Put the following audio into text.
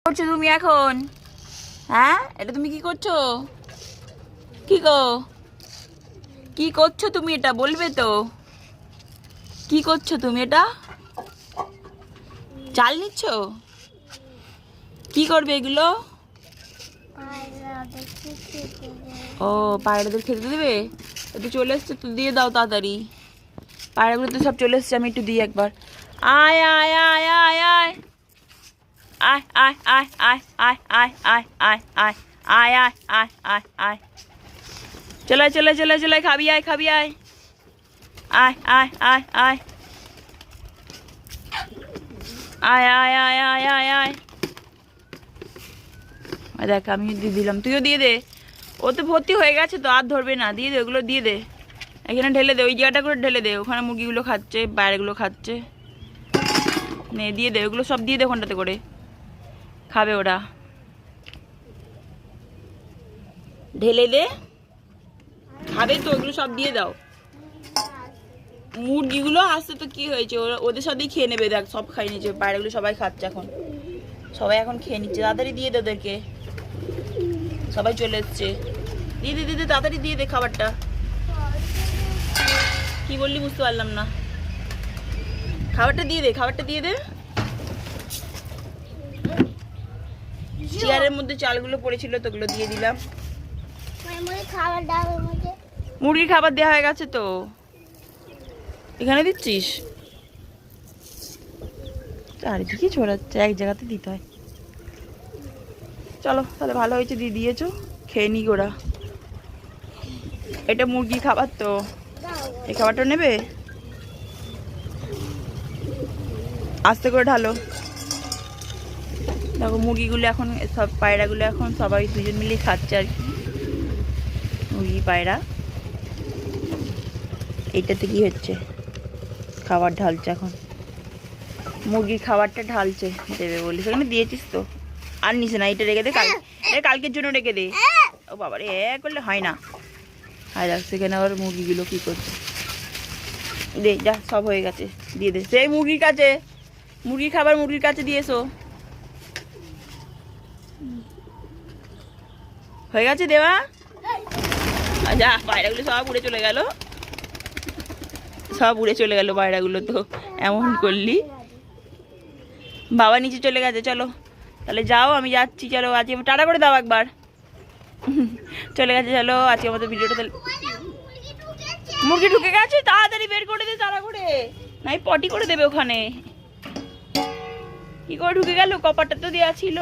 করছো তুমি এখন? হ্যাঁ, এটা তুমি কি করছো? কি গো, কি করছো তুমি? এটা বলবে তো, কি করছো তুমি? এটা চাল নিচ্ছ? কি করবে এগুলো? ও, পায়রাদের খেতে দেবে? তো চলে এসছে, তো দিয়ে দাও তাড়াতাড়ি। পায়রাগুলো তো সব চলে এসছে, আমি একটু দিই একবার। আয় আয় আয় আয় আয় আয় আয় আয় আয় আয় আয় আয় আয় আয় আয় আয় আয় আয় চলে চলে চলে চলে, খাবি আয়, খাবি আয়, আয় আয় আয় আয় আয় আয় আয় আয় আয় আয়। দেখ, আমি দিয়ে দিলাম, তুইও দিয়ে দে। ও তো ভর্তি হয়ে গেছে তো, আর ধরবে না। দিয়ে দে, ওগুলো দিয়ে দে, এখানে ঢেলে দে, ওই জায়গাটা করে ঢেলে দে। ওখানে মুরগিগুলো খাচ্ছে, বাইরেগুলো খাচ্ছে। নে দিয়ে দে, ওগুলো সব দিয়ে দে ওখানটাতে করে, খাবে ওরা। ঢেলে দে, খাবে তো, ওগুলো সব দিয়ে দাও। মুরগিগুলো আসতে তো কি হয়েছে, ওরা ওদের সাথেই খেয়ে নেবে। দেখ, সব খাই নিচ্ছে, বাইরেগুলো সবাই খাচ্ছে এখন, সবাই এখন খেয়ে নিচ্ছে। তাড়াতাড়ি দিয়ে দে ওদেরকে, সবাই চলে এসছে। দিয়ে দে, দিয়ে দে, তাড়াতাড়ি দিয়ে দে খাবারটা। কি বললি বুঝতে পারলাম না। খাবারটা দিয়ে দে, খাবারটা দিয়ে দে। চেয়ারের মধ্যে চালগুলো পড়েছিল তো, ওগুলো দিয়ে দিলাম। মুরগির খাবার দেওয়া হয়ে গেছে তো, এখানে দিচ্ছিস? চারিদিকে ছড়াচ্ছে, এক জায়গাতে দিতে হয়। চলো তাহলে, ভালো হয়েছে দিয়ে দিয়েছো, খেয়ে নি ওরা। এটা মুরগির খাবার তো, এই খাবারটা নেবে? আস্তে করে ঢালো। দেখো, মুরগিগুলো এখন সব, পায়রাগুলো এখন সবাই দুজন মিলেই খাচ্ছে আর কি। মুরগি পায়রা, এইটাতে কি হচ্ছে, খাবার ঢালছে এখন, মুরগির খাবারটা ঢালছে, দেবে বলি সেখানে দিয়েছিস তো। আর নিচে না, এটা রেখে দে, কালকের জন্য রেখে দে। ও বাবা রে, করলে হয় না। আর দেখ সেখানে আবার মুরগিগুলো কি করছে, দে যা, সব হয়ে গেছে, দিয়ে দে সেই মুরগির কাছে। মুরগির খাবার মুরগির কাছে দিয়ে এসো। হয়ে গেছে দেওয়া? যা, পায়রাগুলো সব উড়ে চলে গেল, সব উড়ে চলে গেল পায়রাগুলো তো, এমন করলি। বাবা নিচে চলে গেছে, চলো তাহলে যাও, আমি যাচ্ছি। চলো, আজকে টাটা করে দাও একবার। চলে গেছে, চলো আজকে আমাদের ভিডিওটা তাহলে। মুরগি ঢুকে গেছে, তাড়াতাড়ি বের করে দে, তাড়া করে, নাই পটি করে দেবে ওখানে। কি করে ঢুকে গেল? কপারটা তো দেওয়া ছিল।